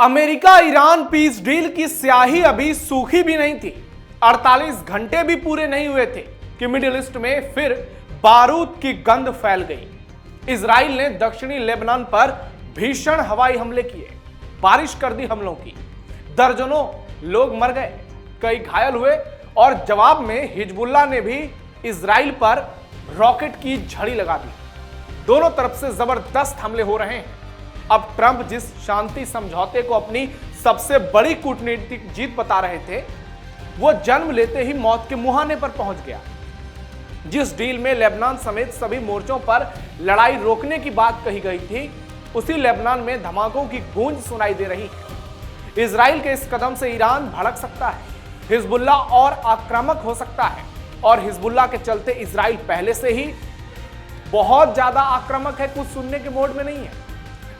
America Iran peace deal की स्याही अभी सूखी भी नहीं थी। 48 घंटे भी पूरे नहीं हुए थे कि मिडिल ईस्ट में फिर बारूद की गंध फैल गई। इजराइल ने दक्षिणी लेबनान पर भीषण हवाई हमले किए, बारिश कर दी हमलों की। दर्जनों लोग मर गए, कई घायल हुए और जवाब में हिजबुल्लाह ने भी इजराइल पर रॉकेट की झड़ी लगा दी। दोनों तरफ से जबरदस्त हमले हो रहे हैं। अब ट्रंप जिस शांति समझौते को अपनी सबसे बड़ी कूटनीतिक जीत बता रहे थे, वो जन्म लेते ही मौत के मुहाने पर पहुंच गया। जिस डील में लेबनान समेत सभी मोर्चों पर लड़ाई रोकने की बात कही गई थी, उसी लेबनान में धमाकों की गूंज सुनाई दे रही है। इजराइल के इस कदम से ईरान भड़क सकता है, हिजबुल्लाह और आक्रामक हो सकता है, और हिजबुल्लाह के चलते इजराइल पहले से ही बहुत ज्यादा आक्रामक है, कुछ सुनने के मोड में नहीं है।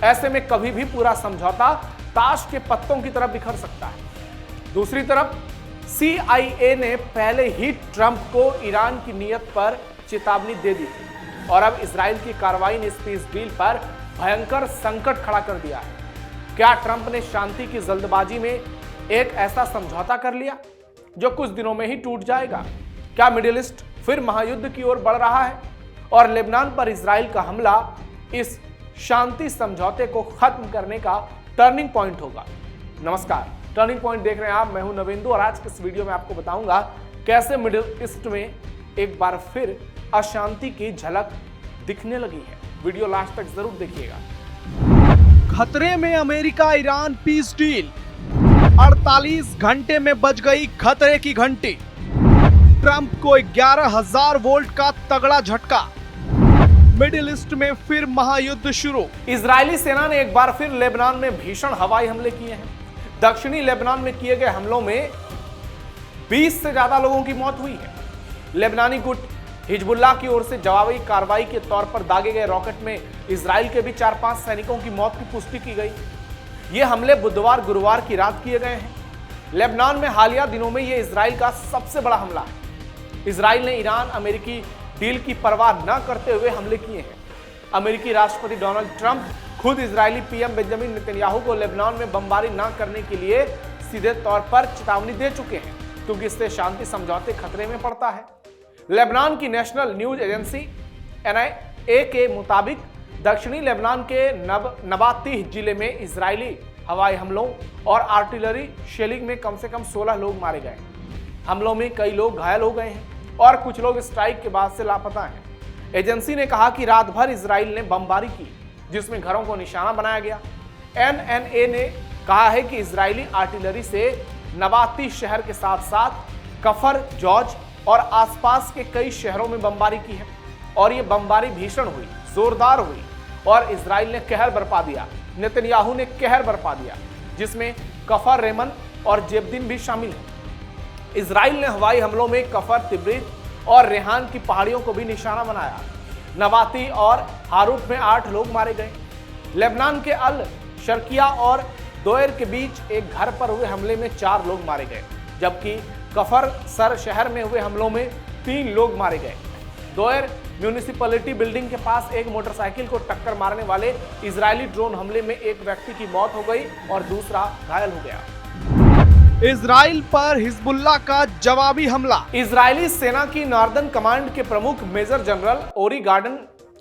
ऐसे में कभी भी पूरा समझौता ताश के पत्तों की तरफ बिखर सकता है। दूसरी तरफ CIA ने पहले ही ट्रंप को ईरान की नीयत पर चेतावनी दे दी थी, और अब इजराइल की कार्रवाई ने इस पीस डील पर भयंकर संकट खड़ा कर दिया है। क्या ट्रंप ने शांति की जल्दबाजी में एक ऐसा समझौता कर लिया जो कुछ दिनों में ही टूट जाएगा? क्या मिडिल ईस्ट फिर महायुद्ध की ओर बढ़ रहा है और लेबनान पर इजराइल का हमला इस शांति समझौते को खत्म करने का टर्निंग पॉइंट होगा? नमस्कार, टर्निंग पॉइंट देख रहे हैं आप। मैं हूं नवेंदु और आज के इस वीडियो में आपको बताऊंगा कैसे मिडिल ईस्ट में एक बार फिर अशांति की झलक दिखने लगी है। वीडियो लास्ट तक जरूर देखिएगा। खतरे में अमेरिका ईरान पीस डील, 48 घंटे में बज गई खतरे की घंटी। ट्रंप को 11,000 वोल्ट का तगड़ा झटका। मिडिल ईस्ट में फिर महायुद्ध शुरू। इजरायली सेना ने एक बार फिर लेबनान में भीषण हवाई हमले किए हैं। दक्षिणी लेबनान में किए गए हमलों में 20 से ज्यादा लोगों की मौत हुई है। लेबनानी गुट हिजबुल्लाह की ओर से जवाबी कार्रवाई के तौर पर दागे गए रॉकेट में इजराइल के भी 4-5 सैनिकों की मौत की पुष्टि की गई। ये हमले बुधवार गुरुवार की रात किए गए हैं। लेबनान में हालिया दिनों में यह इजराइल का सबसे बड़ा हमला है। इजराइल ने ईरान अमेरिकी डील की परवाह न करते हुए हमले किए हैं। अमेरिकी राष्ट्रपति डोनाल्ड ट्रंप खुद इजरायली पीएम बेंजामिन नेतन्याहू को लेबनान में बमबारी न करने के लिए सीधे तौर पर चेतावनी दे चुके हैं, क्योंकि इससे शांति समझौते खतरे में पड़ता है। लेबनान की नेशनल न्यूज एजेंसी NIA के मुताबिक दक्षिणी लेबनान के नबातीह जिले में इजरायली हवाई हमलों और आर्टिलरी शेलिंग में कम से कम 16 लोग मारे गए। हमलों में कई लोग घायल हो गए हैं और कुछ लोग स्ट्राइक के बाद से लापता हैं। एजेंसी ने कहा कि रात भर इजराइल ने बमबारी की, जिसमें घरों को निशाना बनाया गया। NNA ने कहा है कि इजरायली आर्टिलरी से नबाती शहर के साथ साथ कफर, जॉर्ज और आसपास के कई शहरों में बमबारी की है, और ये बमबारी भीषण हुई, जोरदार हुई, और इजराइल ने कहर बरपा दिया। नेतन्याहू ने कहर बरपा दिया, जिसमें कफर, रेमन और जेबदीन भी शामिल है। इजराइल ने हवाई हमलों में कफर, तिब्रित और रेहान की पहाड़ियों को भी निशाना बनाया। नबाती और हारूफ में 8 लोग मारे गए। लेबनान के अल शर्किया और दोयर के बीच एक घर पर हुए हमले में 4 लोग मारे गए, जबकि कफर सर शहर में हुए हमलों में 3 लोग मारे गए। दोयर म्यूनिसिपैलिटी बिल्डिंग के पास एक मोटरसाइकिल को टक्कर मारने वाले इजरायली ड्रोन हमले में एक व्यक्ति की मौत हो गई और दूसरा घायल हो गया। इजराइल पर हिजबुल्लाह का जवाबी हमला। इजरायली सेना की नॉर्दर्न कमांड के प्रमुख मेजर जनरल ओरी गार्डन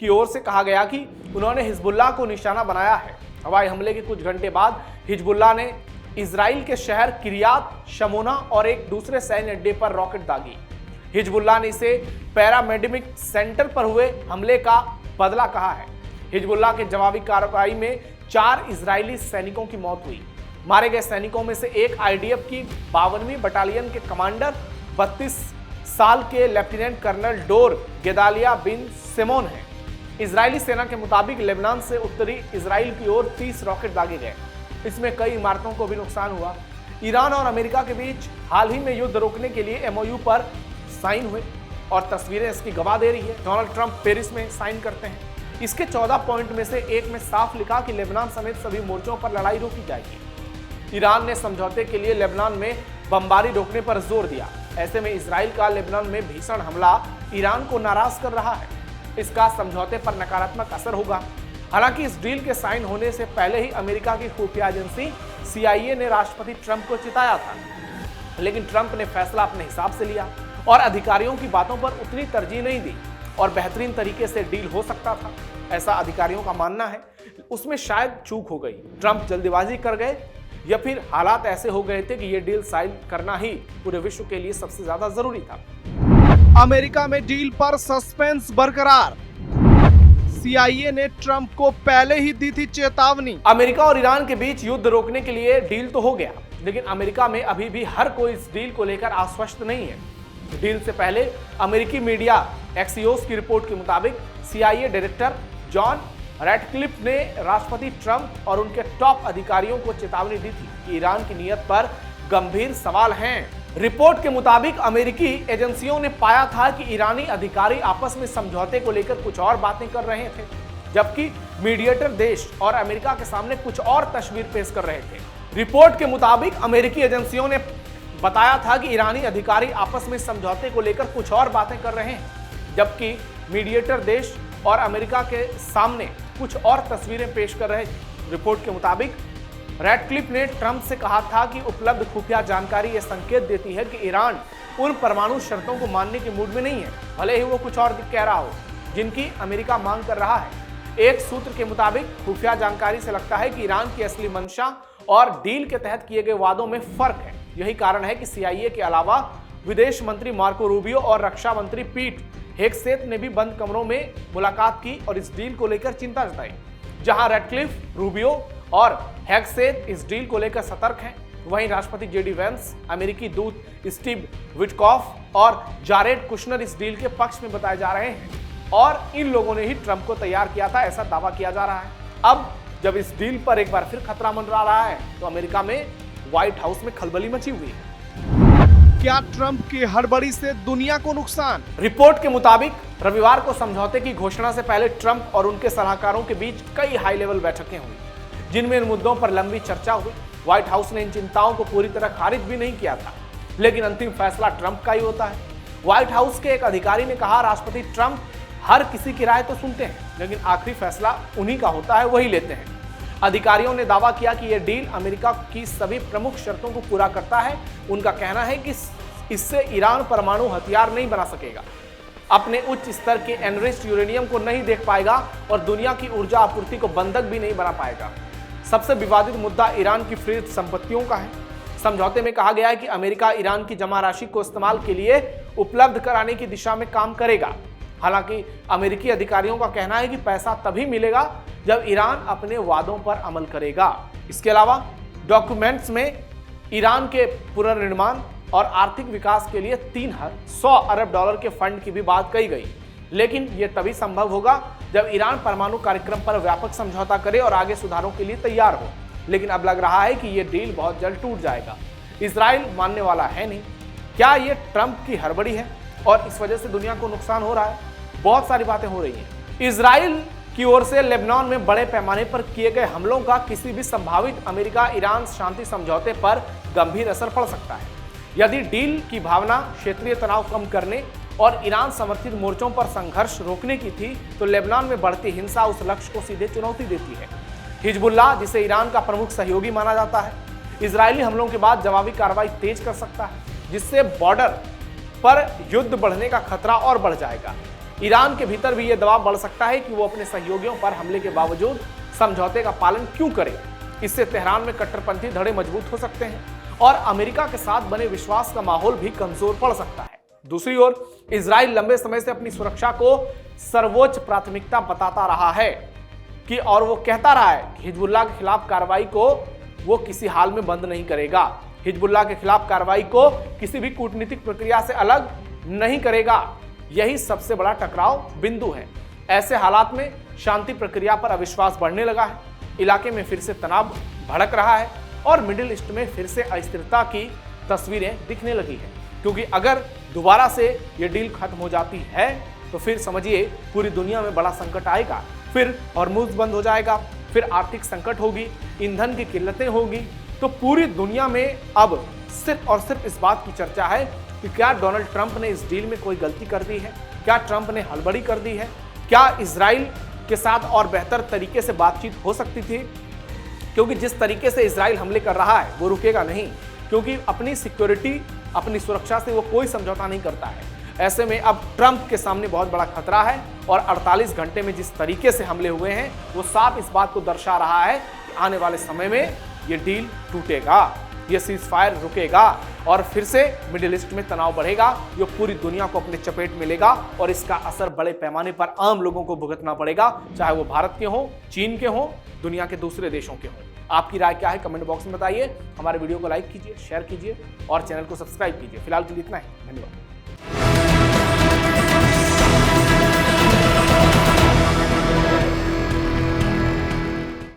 की ओर से कहा गया कि उन्होंने हिजबुल्लाह को निशाना बनाया है। हवाई हमले के कुछ घंटे बाद हिजबुल्लाह ने इजराइल के शहर किरियात शमोना और एक दूसरे सैन्य अड्डे पर रॉकेट दागी। हिजबुल्लाह ने इसे पैरामेडिमिक सेंटर पर हुए हमले का बदला कहा है। हिजबुल्लाह के जवाबी कार्रवाई में 4 इजरायली सैनिकों की मौत हुई। मारे गए सैनिकों में से एक IDF की 52वीं बटालियन के कमांडर 32 साल के लेफ्टिनेंट कर्नल डोर गेदालिया बिन सिमोन है। इजरायली सेना के मुताबिक लेबनान से उत्तरी इजराइल की ओर 30 रॉकेट दागे गए। इसमें कई इमारतों को भी नुकसान हुआ। ईरान और अमेरिका के बीच हाल ही में युद्ध रोकने के लिए MOU पर साइन हुए, और तस्वीरें इसकी गवाह दे रही है। डोनाल्ड ट्रंप पेरिस में साइन करते हैं। इसके 14 पॉइंट में से एक में साफ लिखा कि लेबनान समेत सभी मोर्चों पर लड़ाई रोकी जाएगी। ईरान ने समझौते के लिए लेबनान में बमबारी रोकने पर जोर दिया। ऐसे में इजराइल का लेबनान में भीषण हमला ईरान को नाराज कर रहा है। इसका समझौते पर नकारात्मक असर होगा। हालांकि इस डील के साइन होने से पहले ही अमेरिका की खुफिया एजेंसी CIA ने राष्ट्रपति ट्रंप को चिताया था, लेकिन ट्रंप ने फैसला अपने हिसाब से लिया और अधिकारियों की बातों पर उतनी तरजीह नहीं दी और बेहतरीन तरीके से डील हो सकता था, ऐसा अधिकारियों का मानना है। उसमें शायद चूक हो गई, ट्रंप जल्दबाजी कर गए या फिर हालात ऐसे हो गए थे कि यह डील साइन करना ही पूरे विश्व के लिए सबसे ज्यादा जरूरी था। अमेरिका में डील पर सस्पेंस बरकरार, CIA ने ट्रंप को पहले ही दी थी चेतावनी। अमेरिका और ईरान के बीच युद्ध रोकने के लिए डील तो हो गया, लेकिन अमेरिका में अभी भी हर कोई इस डील को लेकर आश्वस्त नहीं है। डील से पहले अमेरिकी मीडिया एक्सियोस की रिपोर्ट के मुताबिक CIA डायरेक्टर जॉन रैटक्लिफ ने राष्ट्रपति ट्रंप और उनके टॉप अधिकारियों को चेतावनी दी थी कि ईरान की नीयत पर गंभीर सवाल हैं। रिपोर्ट के मुताबिक अमेरिकी एजेंसियों ने पाया था कि ईरानी अधिकारी आपस में समझौते को लेकर कुछ और बातें कर रहे थे, जबकि मीडिएटर देश और अमेरिका के सामने कुछ और तस्वीर पेश कर रहे थे। रिपोर्ट के मुताबिक अमेरिकी एजेंसियों ने बताया था कि ईरानी अधिकारी आपस में समझौते को लेकर कुछ और बातें कर रहे हैं, जबकि मीडिएटर देश और अमेरिका के सामने कुछ और तस्वीरें पेश कर रहे थे। रिपोर्ट के मुताबिक रैटक्लिफ ने ट्रंप से कहा था कि उपलब्ध खुफिया जानकारी यह संकेत देती है कि ईरान उन परमाणु शर्तों को मानने के मूड में नहीं है, भले ही वो कुछ और कह रहा हो जिनकी अमेरिका मांग कर रहा है। एक सूत्र के मुताबिक खुफिया जानकारी से लगता है कि ईरान की असली मंशा और डील के तहत किए गए वादों में फर्क है। यही कारण है कि CIA के अलावा विदेश मंत्री मार्को रूबियो और रक्षा मंत्री पीट हेगसेथ ने भी बंद कमरों में मुलाकात की और इस डील को लेकर चिंता जताई। जहां रैटक्लिफ, रूबियो और हेगसेथ इस डील को लेकर सतर्क हैं, वहीं राष्ट्रपति JD वेंस, अमेरिकी दूत स्टीव विटकॉफ और जारेड कुशनर इस डील के पक्ष में बताए जा रहे हैं और इन लोगों ने ही ट्रंप को तैयार किया था, ऐसा दावा किया जा रहा है। अब जब इस डील पर एक बार फिर खतरा मंडरा रहा है तो अमेरिका में व्हाइट हाउस में खलबली मची हुई है। क्या ट्रंप की हड़बड़ी से दुनिया को नुकसान? रिपोर्ट के मुताबिक रविवार को समझौते की घोषणा से पहले ट्रंप और उनके सलाहकारों के बीच कई हाई लेवल बैठकें हुई, जिनमें इन मुद्दों पर लंबी चर्चा हुई। व्हाइट हाउस ने इन चिंताओं को पूरी तरह खारिज भी नहीं किया था, लेकिन अंतिम फैसला ट्रंप का ही होता है। व्हाइट हाउस के एक अधिकारी ने कहा, राष्ट्रपति ट्रंप हर किसी की राय तो सुनते हैं, लेकिन आखिरी फैसला उन्हीं का होता है, वही लेते हैं। अधिकारियों ने दावा किया कि यह डील अमेरिका की सभी प्रमुख शर्तों को पूरा करता है। उनका कहना है कि इससे ईरान परमाणु हथियार नहीं बना सकेगा, अपने उच्च स्तर के एनरिच्ड यूरेनियम को नहीं देख पाएगा और दुनिया की ऊर्जा आपूर्ति को बंधक भी नहीं बना पाएगा। सबसे विवादित मुद्दा ईरान की फ्रीज संपत्तियों का है। समझौते में कहा गया है कि अमेरिका ईरान की जमा राशि को इस्तेमाल के लिए उपलब्ध कराने की दिशा में काम करेगा। हालांकि अमेरिकी अधिकारियों का कहना है कि पैसा तभी मिलेगा जब ईरान अपने वादों पर अमल करेगा। इसके अलावा डॉक्यूमेंट्स में ईरान के पुनर्निर्माण और आर्थिक विकास के लिए 300 अरब डॉलर के फंड की भी बात कही गई, लेकिन यह तभी संभव होगा जब ईरान परमाणु कार्यक्रम पर व्यापक समझौता करे और आगे सुधारों के लिए तैयार हो। लेकिन अब लग रहा है कि यह डील बहुत जल्द टूट जाएगा। इजराइल मानने वाला है नहीं। क्या यह ट्रंप की हड़बड़ी है और इस वजह से दुनिया को नुकसान हो रहा है? बहुत सारी बातें हो रही हैं। इजराइल की ओर से लेबनान में बड़े पैमाने पर किए गए हमलों का किसी भी संभावित अमेरिका ईरान शांति समझौते पर गंभीर असर पड़ सकता है। यदि डील की भावना क्षेत्रीय तनाव कम करने और ईरान समर्थित मोर्चों पर संघर्ष रोकने की थी, तो लेबनान में बढ़ती हिंसा उस लक्ष्य को सीधे चुनौती देती है। हिजबुल्लाह, जिसे ईरान का प्रमुख सहयोगी माना जाता है, इजरायली हमलों के बाद जवाबी कार्रवाई तेज कर सकता है, जिससे बॉर्डर पर युद्ध बढ़ने का खतरा और बढ़ जाएगा। ईरान के भीतर भी यह दबाव बढ़ सकता है कि वो अपने सहयोगियों पर हमले के बावजूद समझौते का पालन क्यों करे। इससे तेहरान में कट्टरपंथी धड़े मजबूत हो सकते हैं और अमेरिका के साथ बने विश्वास का माहौल भी कमजोर पड़ सकता है। दूसरी ओर इजराइल लंबे समय से अपनी सुरक्षा को सर्वोच्च प्राथमिकता बताता रहा है कि और वो कहता रहा है कि हिजबुल्लाह के खिलाफ कार्रवाई को वो किसी हाल में बंद नहीं करेगा। हिजबुल्लाह के खिलाफ कार्रवाई को किसी भी कूटनीतिक प्रक्रिया से अलग नहीं करेगा। यही सबसे बड़ा टकराव बिंदु है। ऐसे हालात में शांति प्रक्रिया पर अविश्वास बढ़ने लगा है, इलाके में फिर से तनाव भड़क रहा है और मिडिल ईस्ट में फिर से अस्थिरता की तस्वीरें दिखने लगी हैं। क्योंकि अगर दोबारा से ये डील खत्म हो जाती है तो फिर समझिए पूरी दुनिया में बड़ा संकट आएगा। फिर हॉर्मुज़ बंद हो जाएगा, फिर आर्थिक संकट होगी, ईंधन की किल्लतें होगी। तो पूरी दुनिया में अब सिर्फ और सिर्फ इस बात की चर्चा है कि क्या डोनाल्ड ट्रंप ने इस डील में कोई गलती कर दी है, क्या ट्रंप ने हड़बड़ी कर दी है, क्या इजराइल के साथ और बेहतर तरीके से बातचीत हो सकती थी, क्योंकि जिस तरीके से इजराइल हमले कर रहा है वो रुकेगा नहीं, क्योंकि अपनी सिक्योरिटी, अपनी सुरक्षा से वो कोई समझौता नहीं करता है। ऐसे में अब ट्रंप के सामने बहुत बड़ा खतरा है और 48 घंटे में जिस तरीके से हमले हुए हैं वो साफ इस बात को दर्शा रहा है कि आने वाले समय में ये डील टूटेगा, ये सीज फायर रुकेगा और फिर से मिडिल ईस्ट में तनाव बढ़ेगा, जो पूरी दुनिया को अपने चपेट में लेगा और इसका असर बड़े पैमाने पर आम लोगों को भुगतना पड़ेगा, चाहे वो भारत के हों, चीन के हों, दुनिया के दूसरे देशों के हों। आपकी राय क्या है कमेंट बॉक्स में बताइए। हमारे वीडियो को लाइक कीजिए, शेयर कीजिए और चैनल को सब्सक्राइब कीजिए। फिलहाल के लिए इतना ही, धन्यवाद।